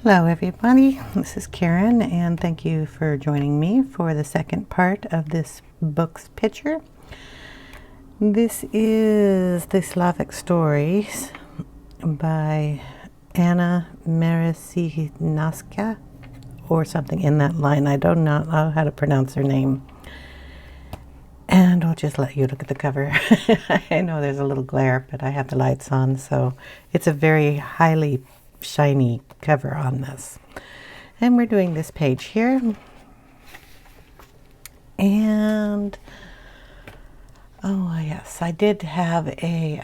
Hello everybody, this is Caran and thank you for joining me for the second part of this book's picture. This is the Slavic Stories by Anna Miarczynska or something in that line. I don't know how to pronounce her name. And I'll just let you look at the cover. I know there's a little glare, but I have the lights on, so it's a very highly shiny cover on this. And we're doing this page here. And oh yes, I did have a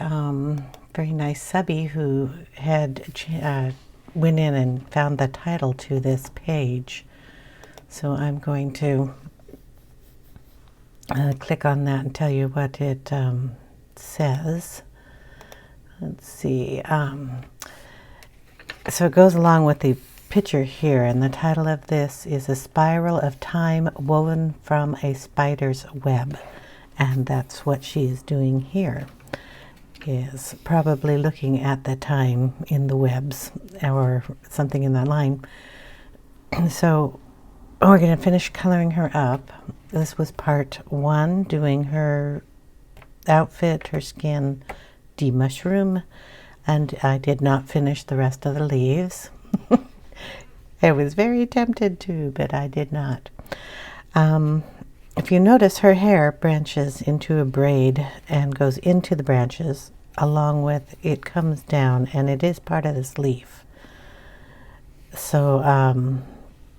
very nice subby who had went in and found the title to this page. So I'm going to click on that and tell you what it says. Let's see. So it goes along with the picture here, and the title of this is A Spiral of Time Woven from a Spider's Web. And that's what she is doing here, is probably looking at the time in the webs or something in that line. So we're going to finish coloring her up. This was part one, doing her outfit, her skin, de-mushroom. And I did not finish the rest of the leaves. I was very tempted to, but I did not. If you notice, her hair branches into a braid and goes into the branches, along with it comes down, and it is part of this leaf. So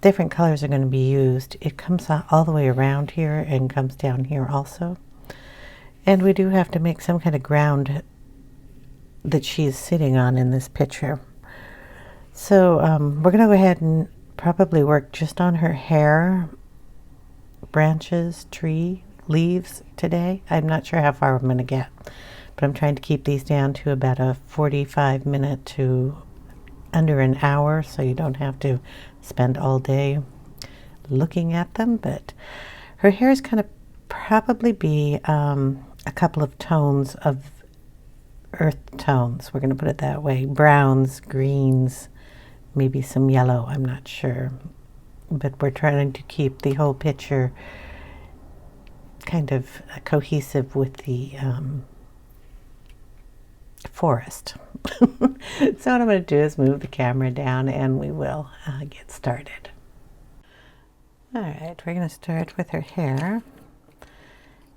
different colors are going to be used. It comes out all the way around here and comes down here also. And we do have to make some kind of ground that she's sitting on in this picture. So we're going to go ahead and probably work just on her hair, branches, tree, leaves today. I'm not sure how far I'm going to get, but I'm trying to keep these down to about a 45-minute to under an hour, so you don't have to spend all day looking at them. But her hair is going to probably be a couple of tones of earth tones, we're going to put it that way. Browns, greens, maybe some yellow, I'm not sure. But we're trying to keep the whole picture kind of cohesive with the forest. So what I'm going to do is move the camera down and we will get started. Alright, we're going to start with her hair.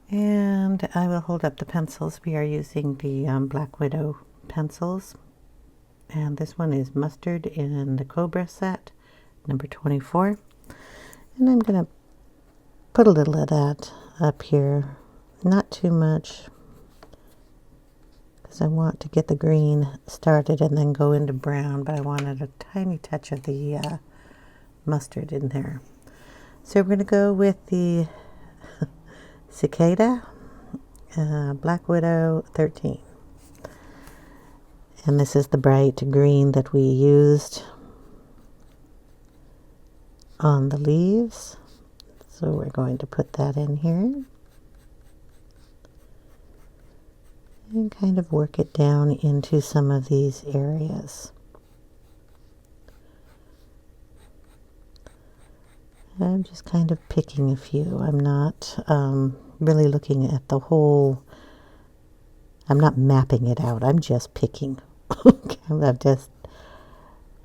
And I will hold up the pencils. We are using the Black Widow pencils. And this one is Mustard in the Cobra set, number 24. And I'm going to put a little of that up here. Not too much, because I want to get the green started and then go into brown. But I wanted a tiny touch of the mustard in there. So we're going to go with the Cicada BW13, and this is the bright green that we used on the leaves, so we're going to put that in here and kind of work it down into some of these areas. I'm just kind of picking a few. I'm not really looking at the whole. I'm not mapping it out. I'm just picking. I'm not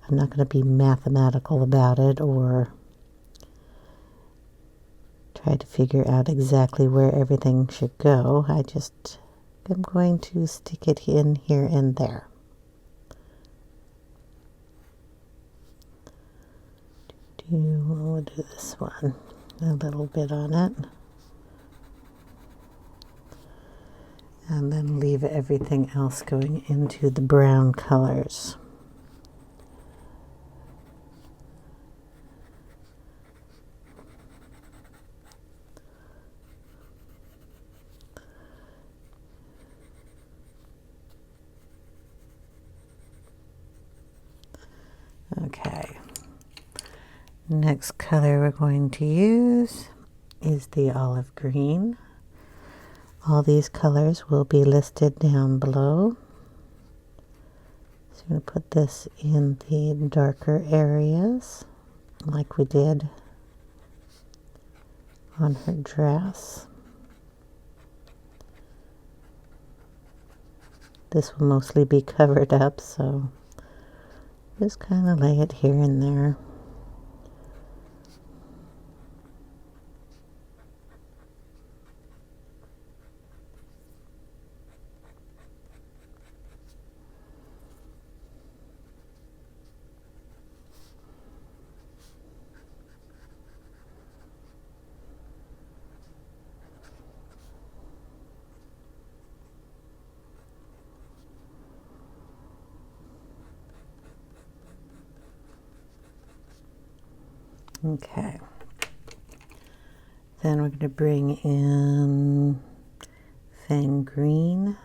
going to be mathematical about it or try to figure out exactly where everything should go. I'm going to stick it in here and there. We'll do this one, a little bit on it, and then leave everything else going into the brown colors. Okay. Next color we're going to use is the olive green. All these colors will be listed down below. So I'm going to put this in the darker areas like we did on her dress. This will mostly be covered up, so just kind of lay it here and there. Okay, then we're going to bring in Fang Green.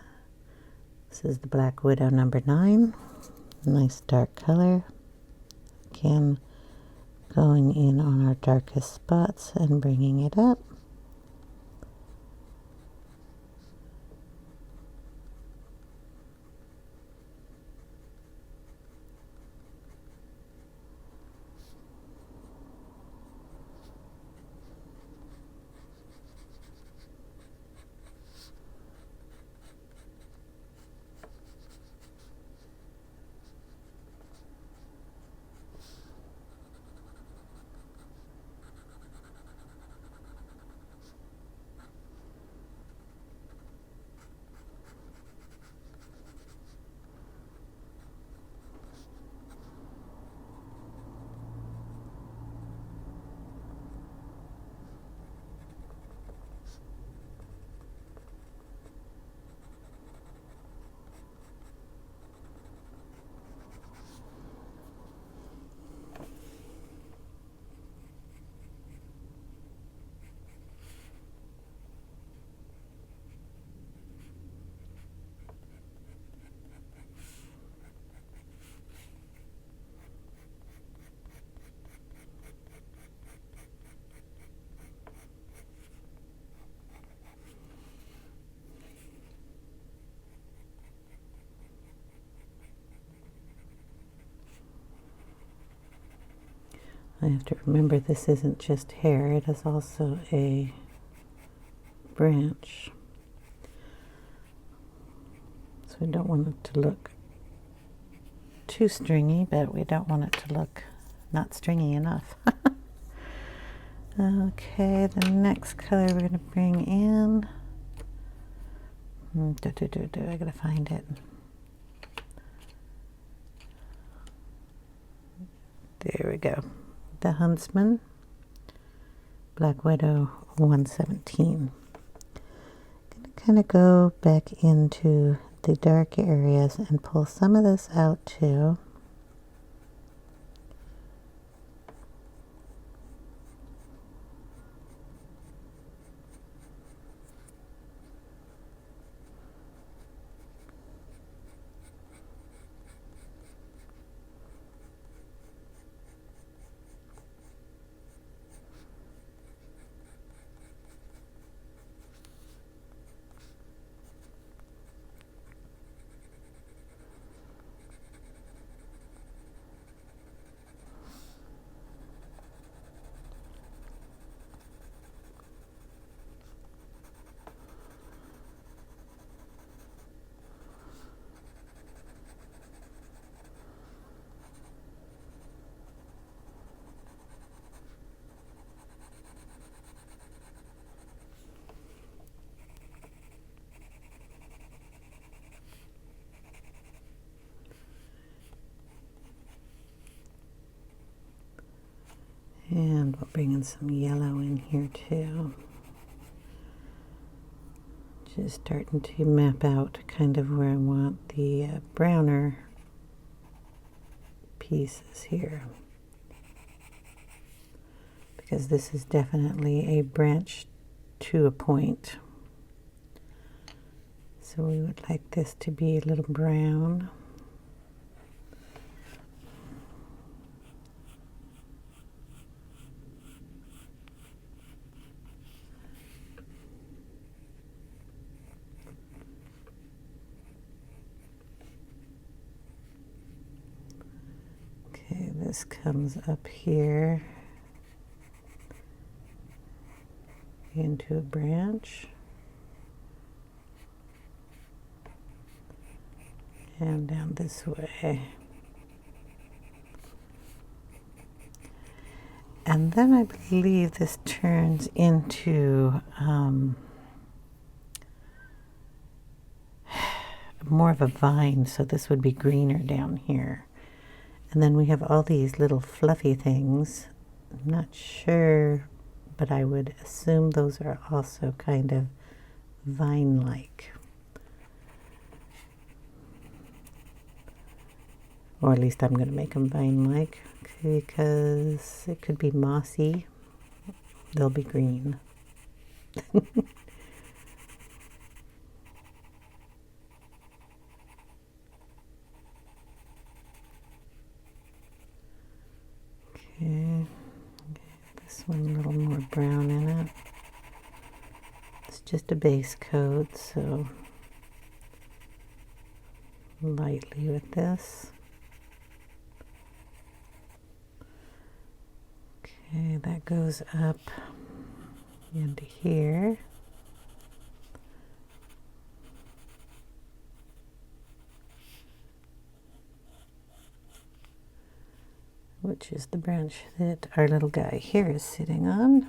This is the Black Widow number 9. Nice dark color. Again, going in on our darkest spots and bringing it up. I have to remember this isn't just hair, it is also a branch. So we don't want it to look too stringy, but we don't want it to look not stringy enough. Okay, the next color we're going to bring in. I gotta find it. There we go. The Huntsman Bw117. Gonna kind of go back into the dark areas and pull some of this out too. And we'll bring in some yellow in here too. Just starting to map out kind of where I want the browner pieces here. Because this is definitely a branch to a point. So we would like this to be a little brown. Okay, this comes up here into a branch and down this way. And then I believe this turns into more of a vine, so this would be greener down here. And then we have all these little fluffy things. I'm not sure, but I would assume those are also kind of vine-like. Or at least I'm going to make them vine-like, because it could be mossy. They'll be green. Okay, this one a little more brown in it. It's just a base coat, so lightly with this. Okay, that goes up into here. Which is the branch that our little guy here is sitting on.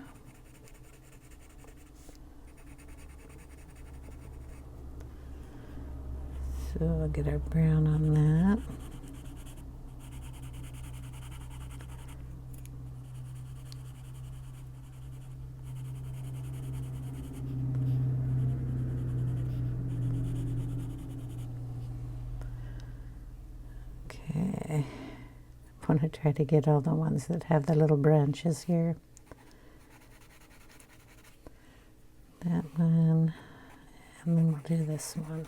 So I'll get our brown on that. Okay. I want to try to get all the ones that have the little branches here. That one, and then we'll do this one.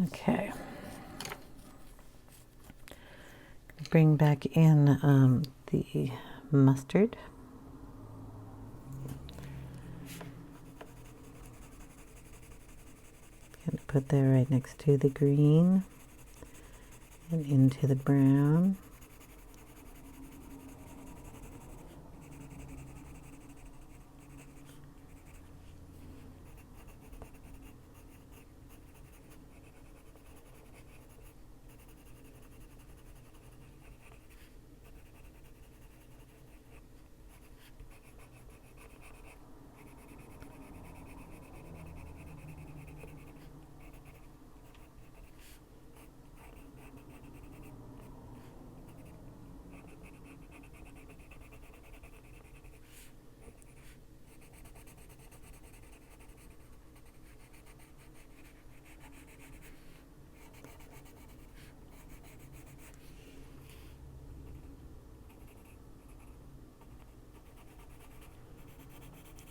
Okay. Bring back in the mustard. Gonna put that right next to the green and into the brown.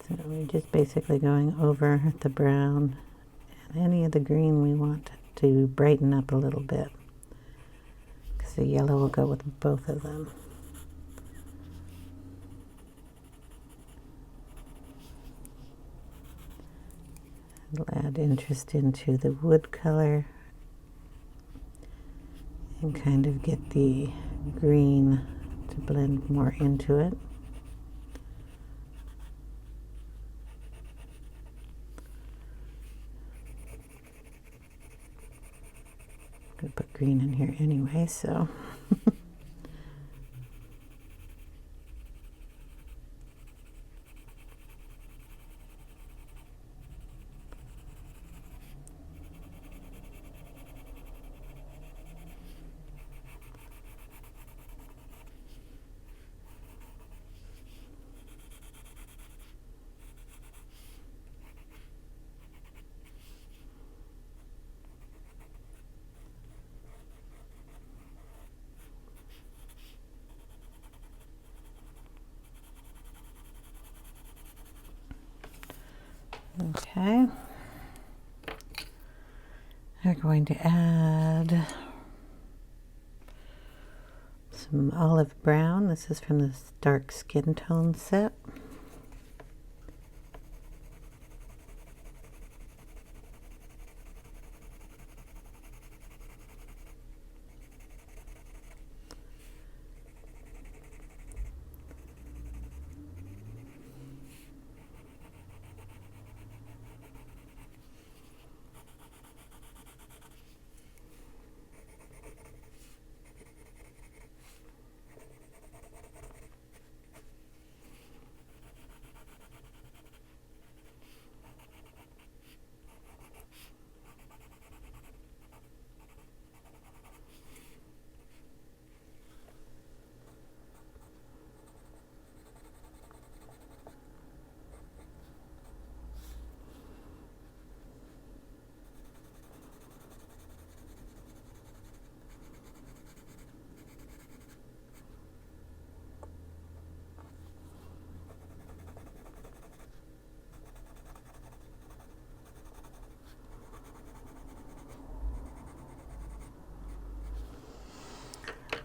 So we're just basically going over the brown and any of the green we want to brighten up a little bit, because the yellow will go with both of them. It'll add interest into the wood color and kind of get the green to blend more into it. I'm going to put green in here anyway, so okay. We're going to add some olive brown. This is from this dark skin tone set.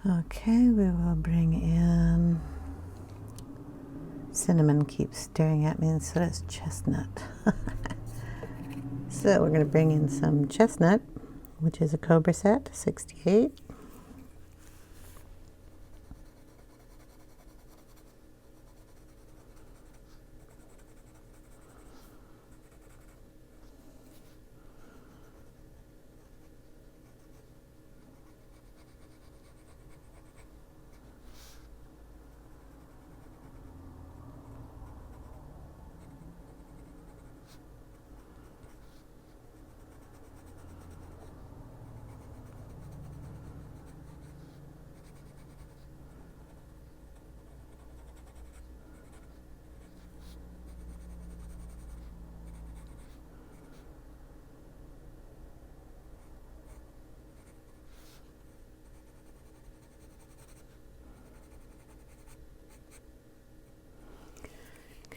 Okay, we will bring in Cinnamon. Keeps staring at me, and so does Chesnut. So we're going to bring in some Chesnut, which is a Cobra set, 68.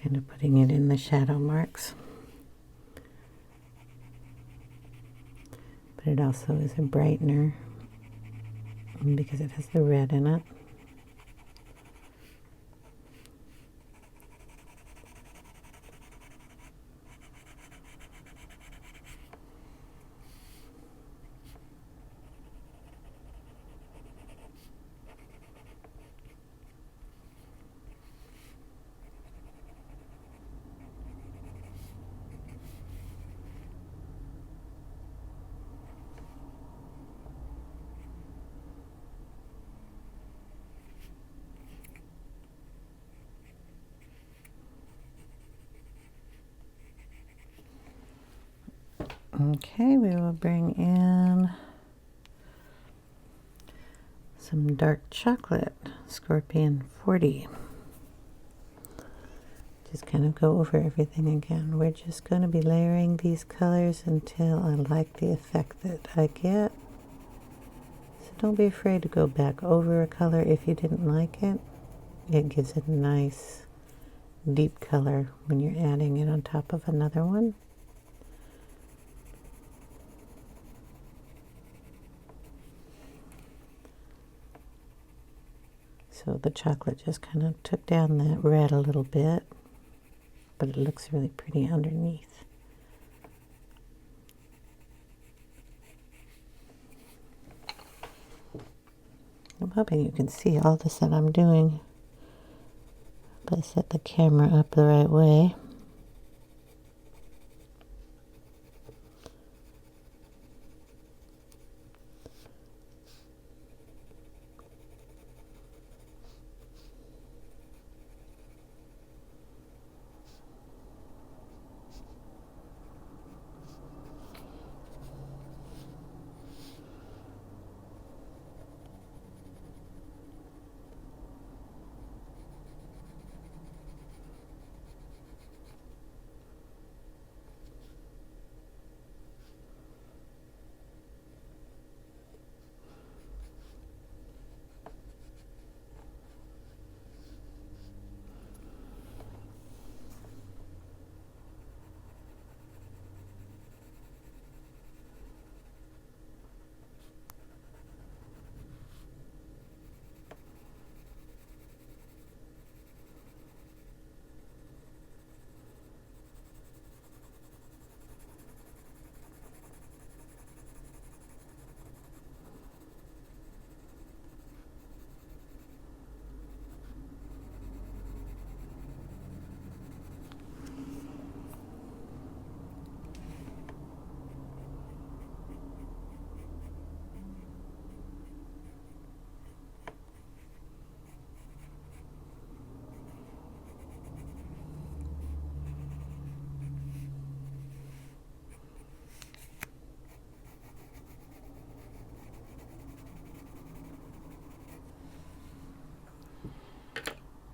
Kind of putting it in the shadow marks. But it also is a brightener because it has the red in it. Okay, we will bring in some dark chocolate, Scorpion 40. Just kind of go over everything again. We're just going to be layering these colors until I like the effect that I get. So don't be afraid to go back over a color if you didn't like it. It gives it a nice deep color when you're adding it on top of another one. So the chocolate just kind of took down that red a little bit, but it looks really pretty underneath. I'm hoping you can see all this that I'm doing if I set the camera up the right way.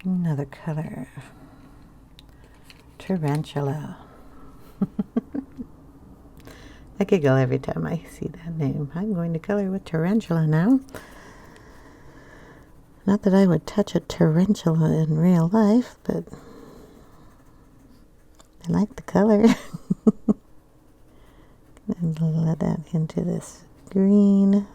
Another color, Tarantula. I giggle every time I see that name. I'm going to color with Tarantula now. Not that I would touch a tarantula in real life, but I like the color. And let that into this green.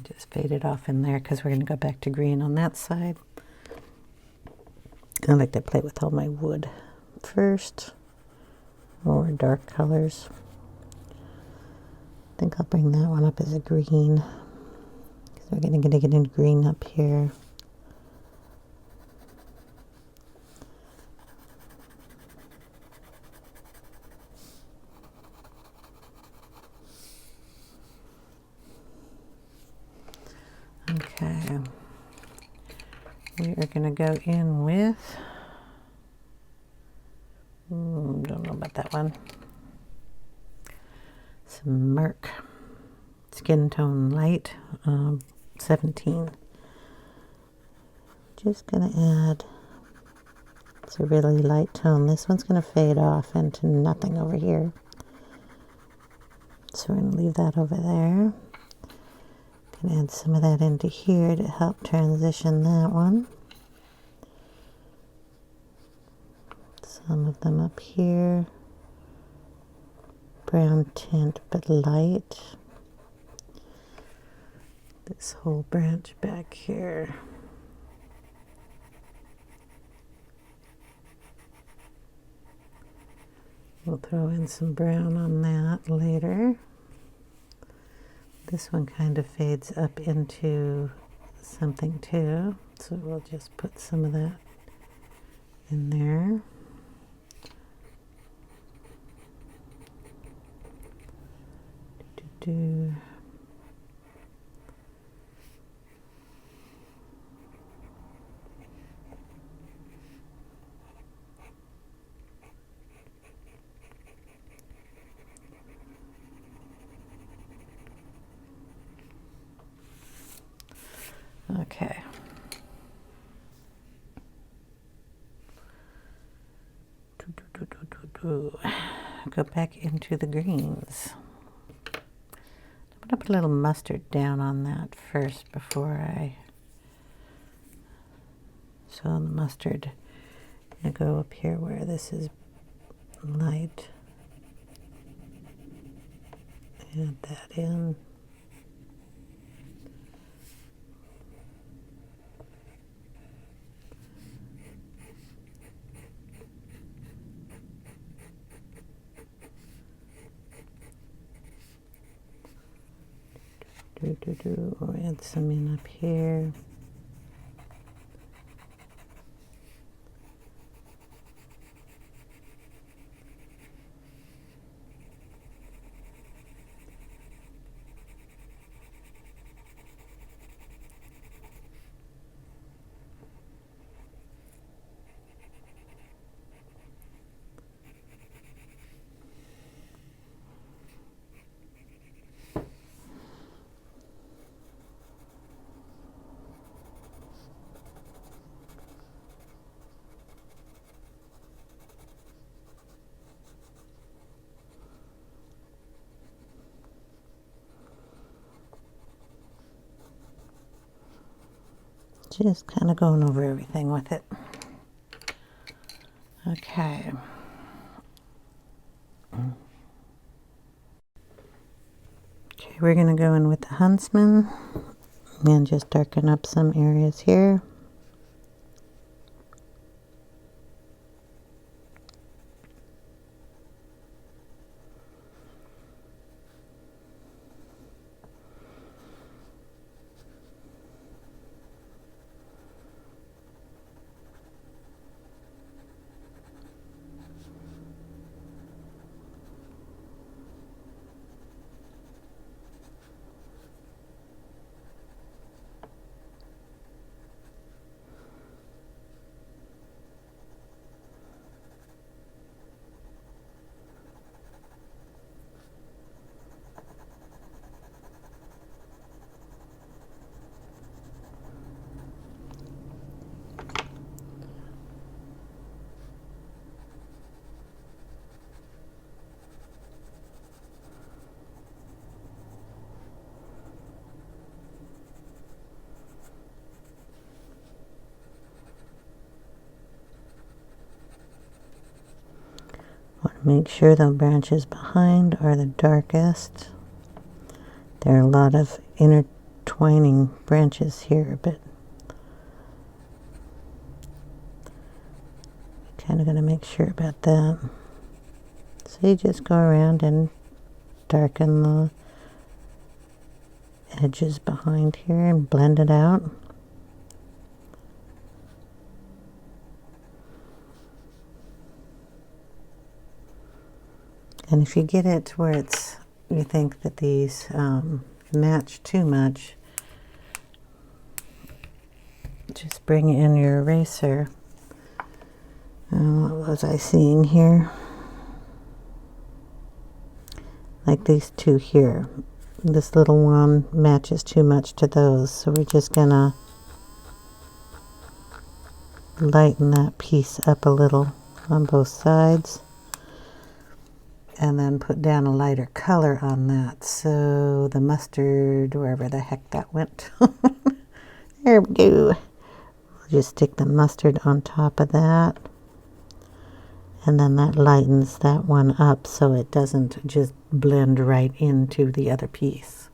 just fade it off in there because we're going to go back to green on that side. I like to play with all my wood first, or dark colors. I think I'll bring that one up as a green because we're going to get into green up here. Okay, we are going to go in with, don't know about that one, some Murk Skin Tone Light 17. Just going to add, it's a really light tone. This one's going to fade off into nothing over here. So we're going to leave that over there. Add some of that into here to help transition that one. Some of them up here. Brown tint but light. This whole branch back here. We'll throw in some brown on that later. This one kind of fades up into something too, so we'll just put some of that in there. Okay. Go back into the greens. I'm going to put a little mustard down on that first before I... So the mustard, I go up here where this is light. Add that in. Or add some in up here. Just kind of going over everything with it. Okay. Okay, we're going to go in with the Huntsman and just darken up some areas here. Make sure the branches behind are the darkest. There are a lot of twining branches here, but kind of going to make sure about that. So you just go around and darken the edges behind here and blend it out. And if you get it to where it's, you think that these match too much, just bring in your eraser. What was I seeing here? Like these two here. This little one matches too much to those, so we're just gonna lighten that piece up a little on both sides and then put down a lighter color on that. So the mustard, wherever the heck that went. There we go. We'll just stick the mustard on top of that, and then that lightens that one up so it doesn't just blend right into the other piece.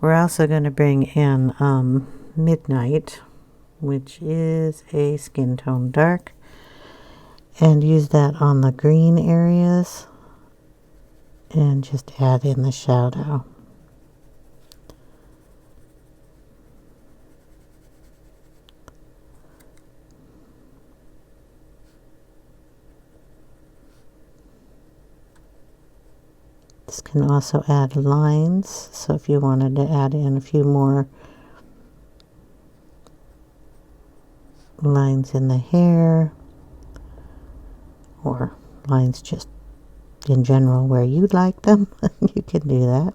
We're also going to bring in Midnight, which is a skin tone dark, and use that on the green areas and just add in the shadow. This can also add lines, so if you wanted to add in a few more lines in the hair, or lines just in general where you'd like them, you can do that.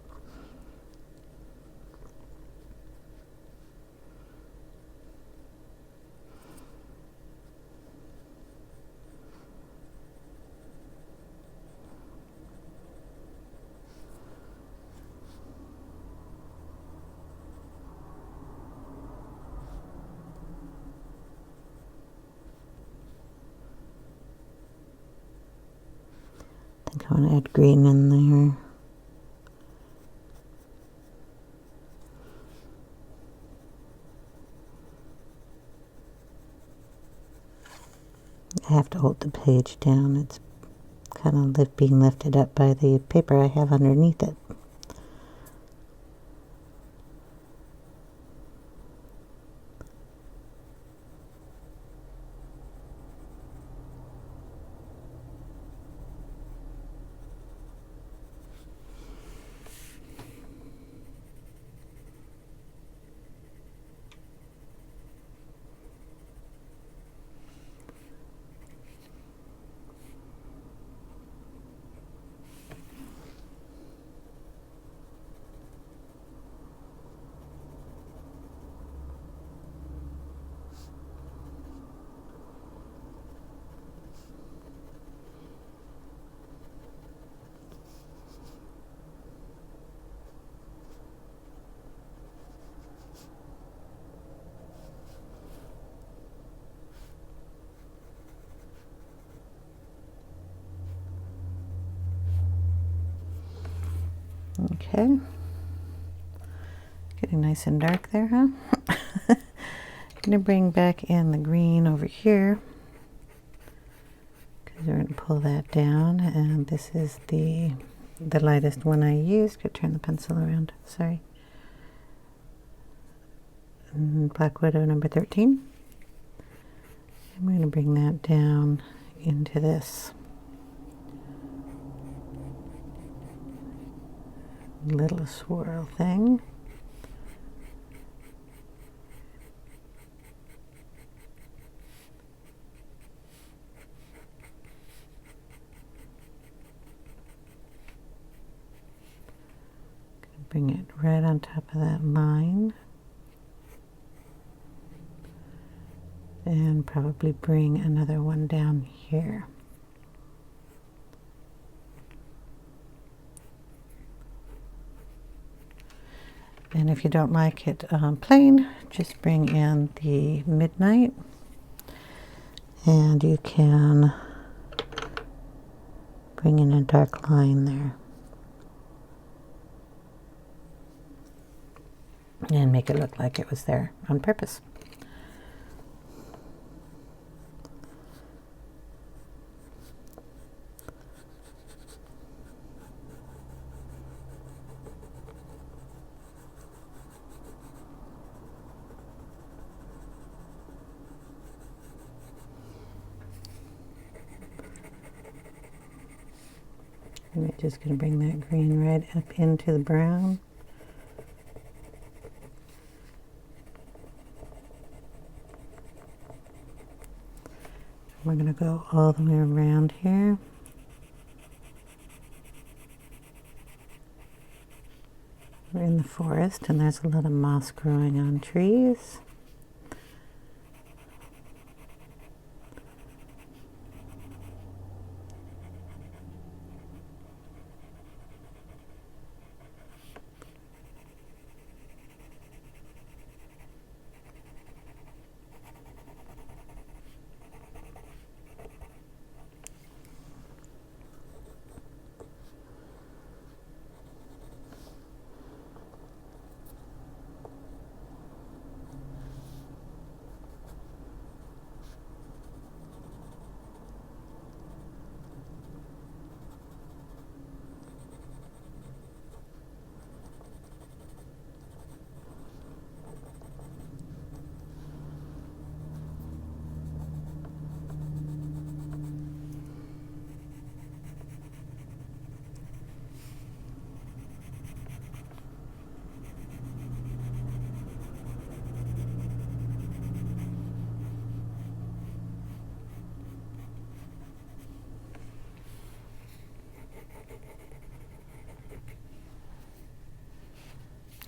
I think I want to add green in there. I have to hold the page down. It's kind of being lifted up by the paper I have underneath it. Okay, getting nice and dark there, huh? Gonna bring back in the green over here, because we're gonna pull that down, and this is the lightest one I used. Could turn the pencil around, sorry. Black Widow number 13. And we're gonna bring that down into this little swirl thing. Bring it right on top of that line, and probably bring another one down here. And if you don't like it plain, just bring in the Midnight, and you can bring in a dark line there. and make it look like it was there on purpose. And we're just going to bring that green right up into the brown. We're going to go all the way around here. We're in the forest and there's a lot of moss growing on trees.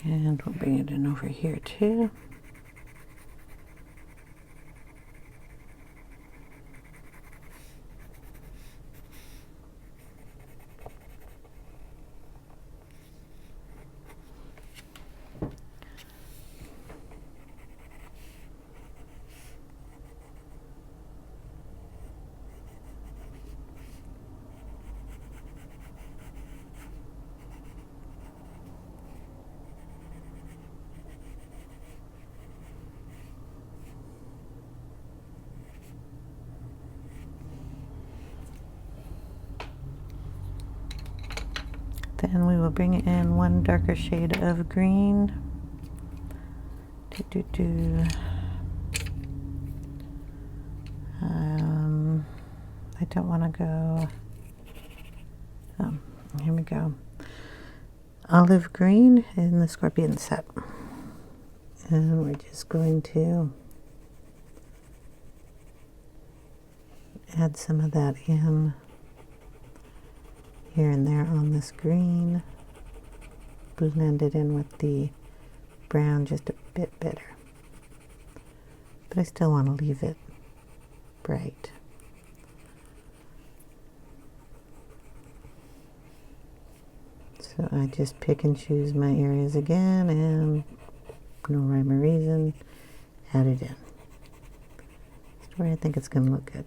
And we'll bring it in over here too. Then we will bring in one darker shade of green. I don't want to go, here we go. Olive green in the scorpion set. And we're just going to add some of that in here and there on this green. Blend it in with the brown just a bit better. But I still want to leave it bright. So I just pick and choose my areas again, and no rhyme or reason, add it in. That's where I think it's going to look good.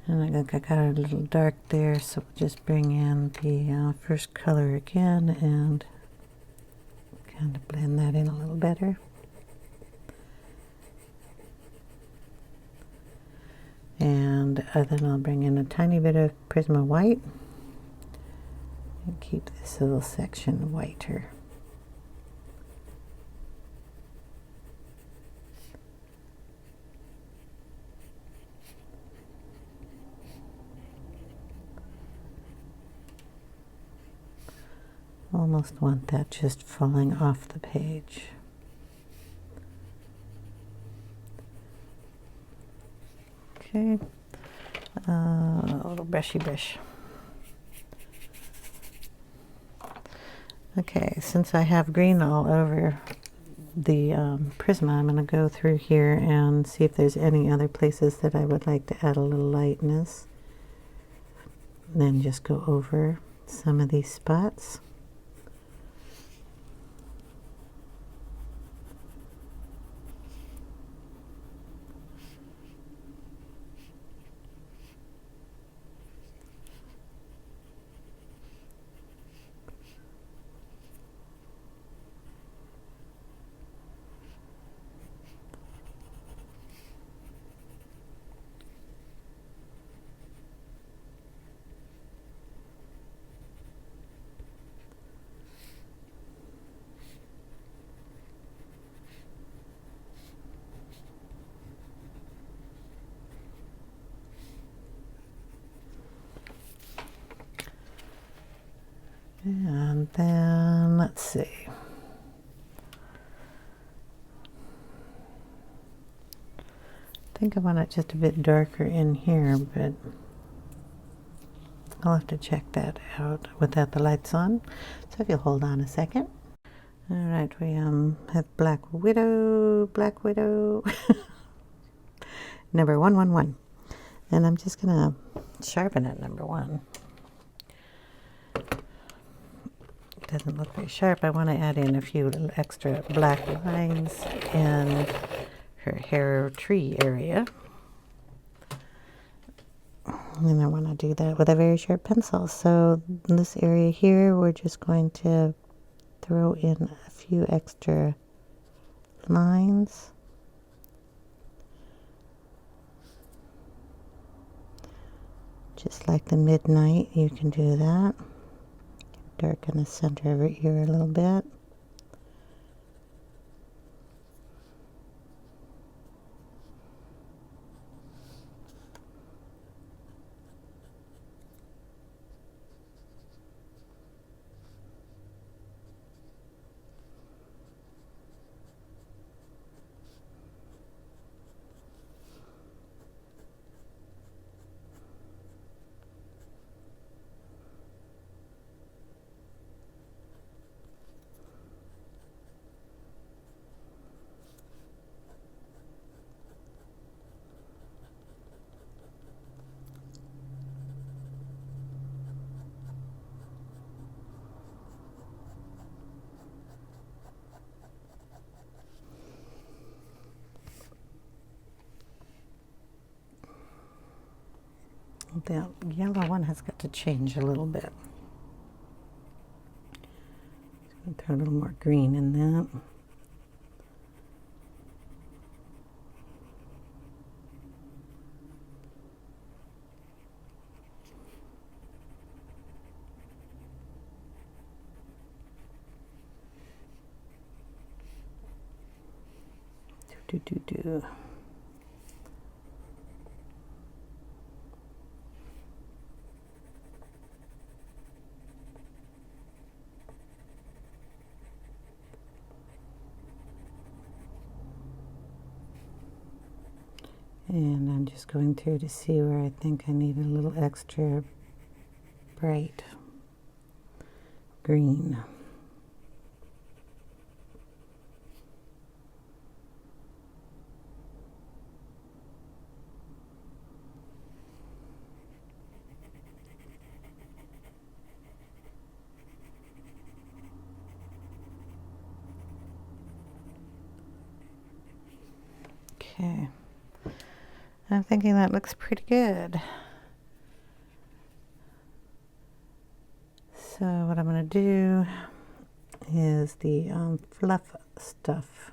And I think I got it a little dark there, so we'll just bring in the first color again and kind of blend that in a little better. And then I'll bring in a tiny bit of Prisma white and keep this little section whiter. Almost want that just falling off the page. Okay, a little brushy brush. Okay, since I have green all over the Prisma, I'm going to go through here and see if there's any other places that I would like to add a little lightness. Then just go over some of these spots. And then let's see. I think I want it just a bit darker in here, but I'll have to check that out without the lights on. So if you'll hold on a second. All right, we have Black Widow, number 111. And I'm just gonna sharpen it, number 1. Doesn't look very sharp. I want to add in a few little extra black lines in her hair tree area. And I want to do that with a very sharp pencil. So in this area here, we're just going to throw in a few extra lines. Just like the midnight, you can do that. Darken the center of her ear a little bit. The yellow one has got to change a little bit. Throw a little more green in that. Do. And I'm just going through to see where I think I need a little extra bright green. Okay. I'm thinking that looks pretty good. So what I'm going to do is the fluff stuff.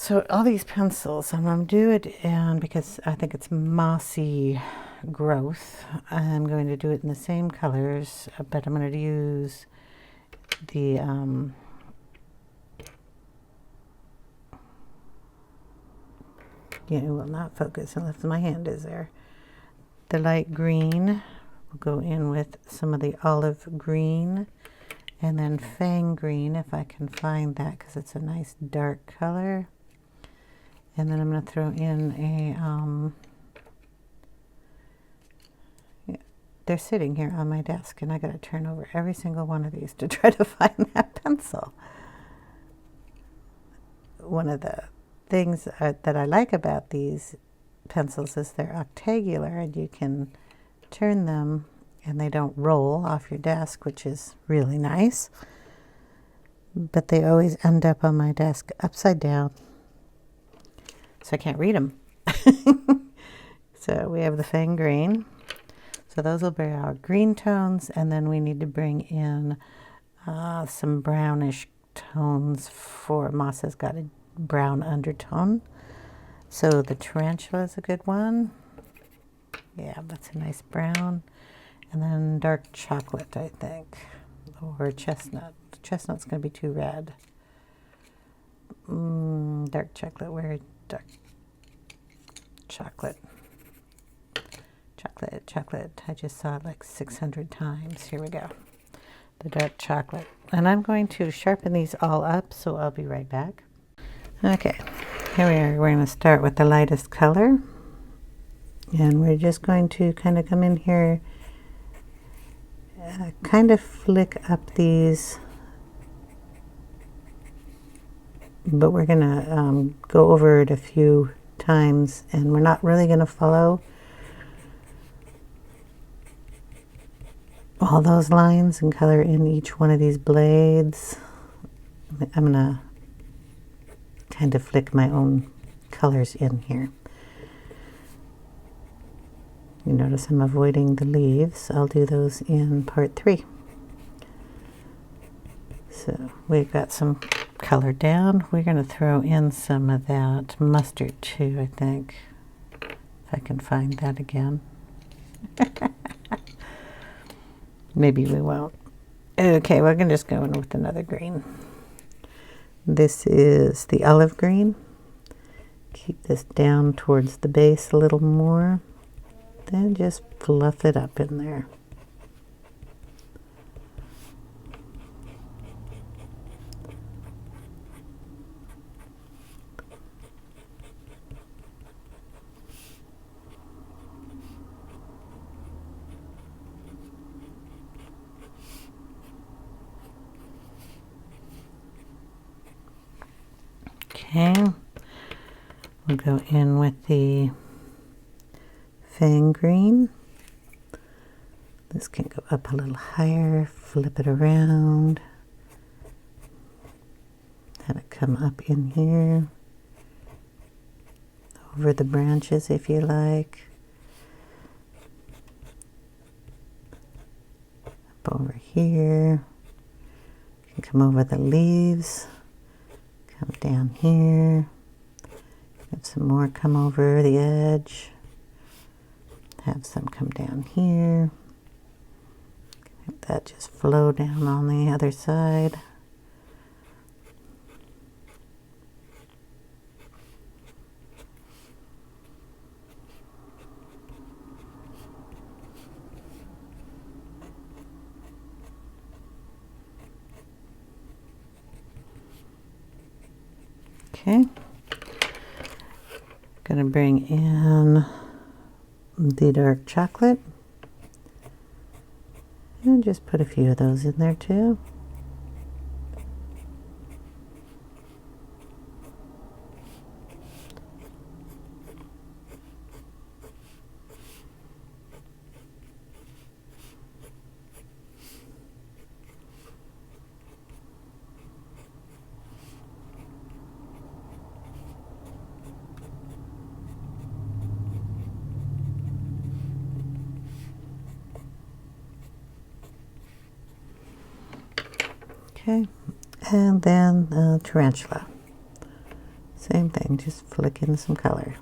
So all these pencils, I'm going to do it, and because I think it's mossy growth, I'm going to do it in the same colors, but I'm going to use the it will not focus unless my hand is there. The light green will go in with some of the olive green, and then Fang green, if I can find that, because it's a nice dark color. And then I'm going to throw in a, they're sitting here on my desk, and I got to turn over every single one of these to try to find that pencil. One of the things that I like about these pencils is they're octagular, and you can turn them and they don't roll off your desk, which is really nice. But they always end up on my desk upside down, so I can't read them. So we have the Fang green. So those will be our green tones, and then we need to bring in some brownish tones for Moss has got a brown undertone. So the Tarantula is a good one. Yeah, that's a nice brown. And then dark chocolate, I think, or chestnut. Chestnut's going to be too red. Dark chocolate, where dark chocolate. Chocolate, chocolate. I just saw it like 600 times. Here we go. The dark chocolate. And I'm going to sharpen these all up, so I'll be right back. Okay, here we are. We're going to start with the lightest color. And we're just going to kind of come in here, kind of flick up these, but we're going to go over it a few times, and we're not really going to follow all those lines and color in each one of these blades. I'm going to kind of flick my own colors in here. You notice I'm avoiding the leaves. I'll do those in part 3. So we've got some color down. We're going to throw in some of that mustard too, I think. If I can find that again. Maybe we won't. Okay, we're going to just go in with another green. This is the olive green. Keep this down towards the base a little more. Then just fluff it up in there. Okay, we'll go in with the Fang green. This can go up a little higher, flip it around, have it come up in here, over the branches if you like, up over here, you can come over the leaves, come down here, have some more come over the edge. Have some come down here. Have that just flow down on the other side. Okay. Gonna bring in the dark chocolate, and just put a few of those in there too. Okay, and then Tarantula. So Same thing, just flick in some color.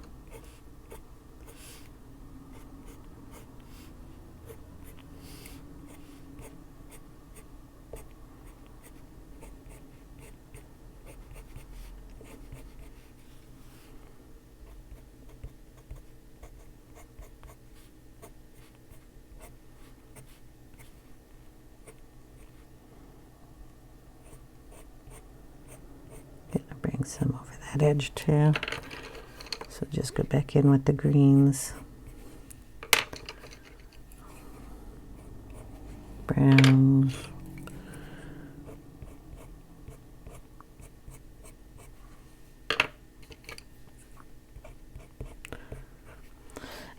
Bring some over that edge too. So just go back in with the greens, browns,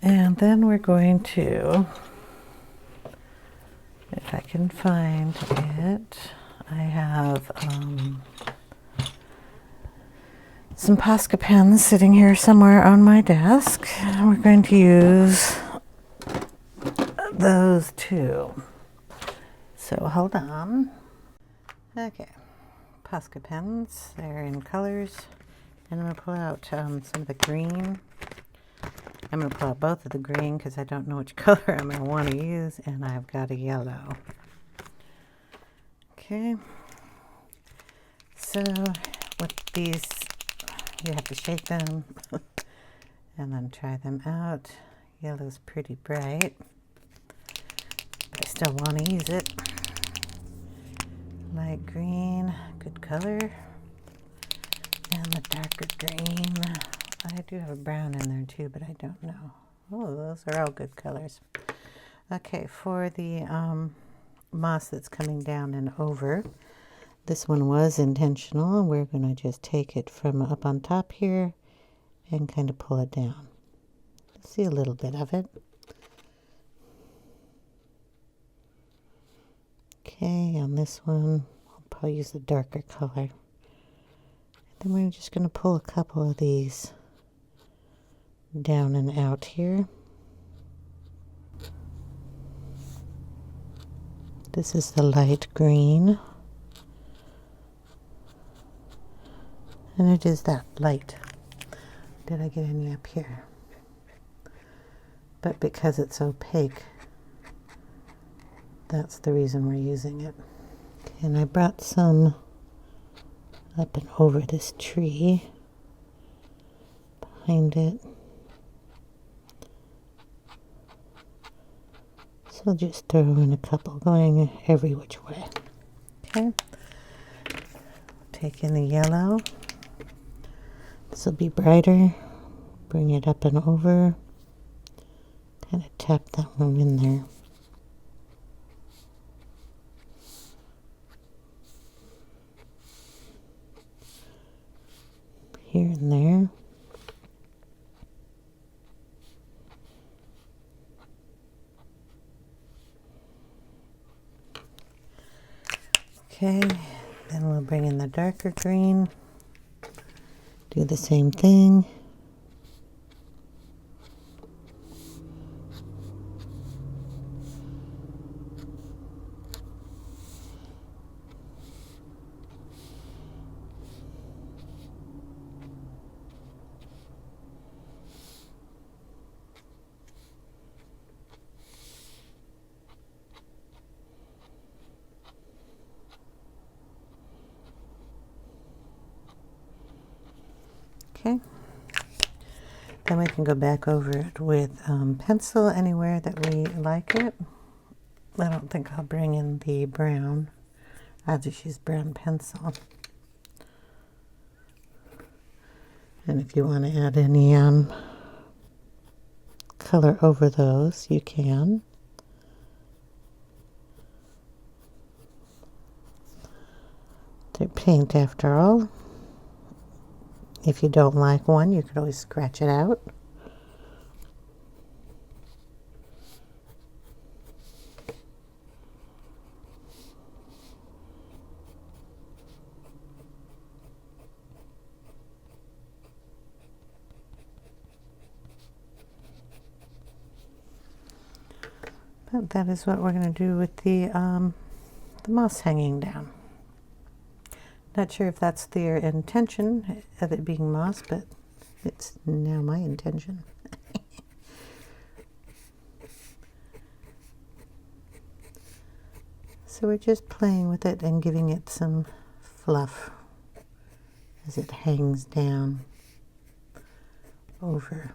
and then we're going to, if I can find it, I have some Posca pens sitting here somewhere on my desk. We're going to use those two. So hold on. Okay, Posca pens, they're in colors. And I'm going to pull out some of the green. I'm going to pull out both of the green because I don't know which color I'm going to want to use, and I've got a yellow. Okay, so with these, you have to shake them and then try them out. Yellow's pretty bright, but I still want to use it. Light green, good color. And the darker green. I do have a brown in there too, but I don't know. Oh, those are all good colors. Okay, for the moss that's coming down and over, this one was intentional, and we're going to just take it from up on top here and kind of pull it down. See a little bit of it. Okay, on this one, I'll probably use the darker color. Then we're just going to pull a couple of these down and out here. This is the light green. And it is that light. Did I get any up here? But because it's opaque, that's the reason we're using it. Okay, and I brought some up and over this tree, behind it. So I'll just throw in a couple going every which way. Okay. Take in the yellow. This will be brighter. Bring it up and over. Kind of tap that one in there. Here and there. Okay, then we'll bring in the darker green. Do the same thing. Okay, then we can go back over it with pencil anywhere that we like it. I don't think I'll bring in the brown. I'll just use brown pencil. And if you want to add any color over those, you can. They're paint after all. If you don't like one, you could always scratch it out. But that is what we're going to do with the moss hanging down. Not sure if that's their intention of it being moss, but it's now my intention. So we're just playing with it and giving it some fluff as it hangs down over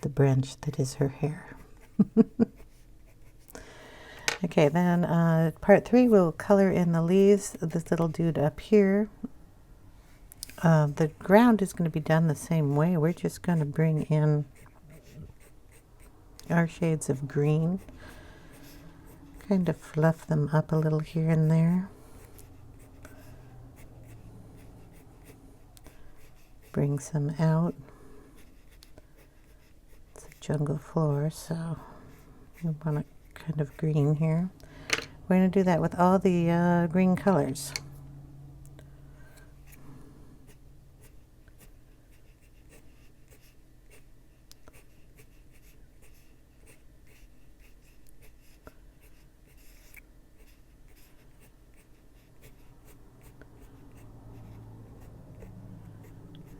the branch that is her hair. Okay, then part 3 we'll color in the leaves of this little dude up here. The ground is going to be done the same way. We're just going to bring in our shades of green, kind of fluff them up a little here and there. Bring some out. It's a jungle floor, so we want a kind of green here. We're going to do that with all the green colors.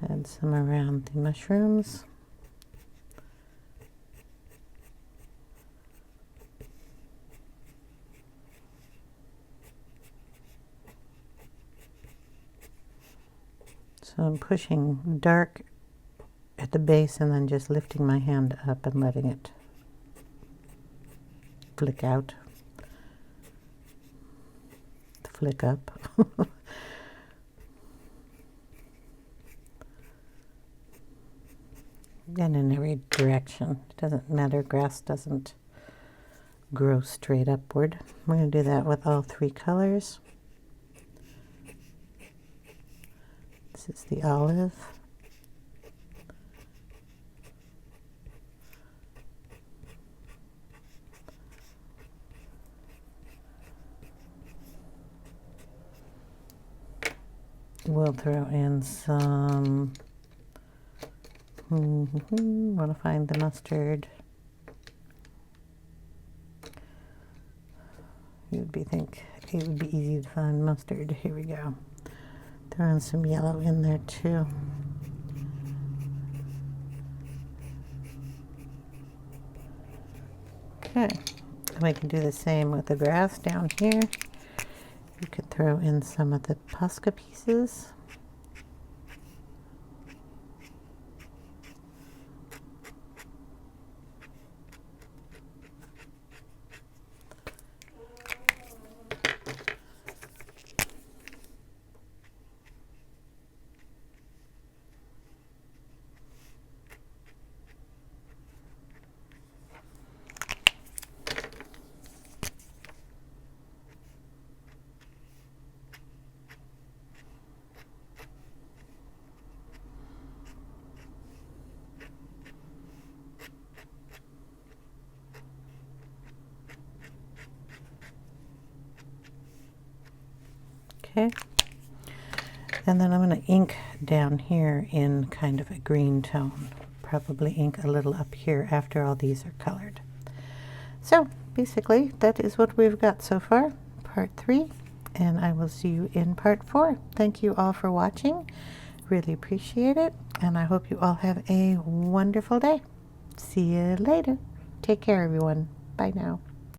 Add some around the mushrooms. So I'm pushing dark at the base and then just lifting my hand up and letting it flick out. Flick up. And in every direction. It doesn't matter, grass doesn't grow straight upward. We're going to do that with all 3 colors. This is the olive. We'll throw in some want to find the mustard. You would think it would be easy to find mustard. Here we go. Throw in some yellow in there too. Okay, and we can do the same with the grass down here. You could throw in some of the Posca pieces. Okay, and then I'm going to ink down here in kind of a green tone. Probably ink a little up here after all these are colored. So basically that is what we've got so far, part 3, and I will see you in part 4. Thank you all for watching. Really appreciate it, and I hope you all have a wonderful day. See you later. Take care, everyone. Bye now.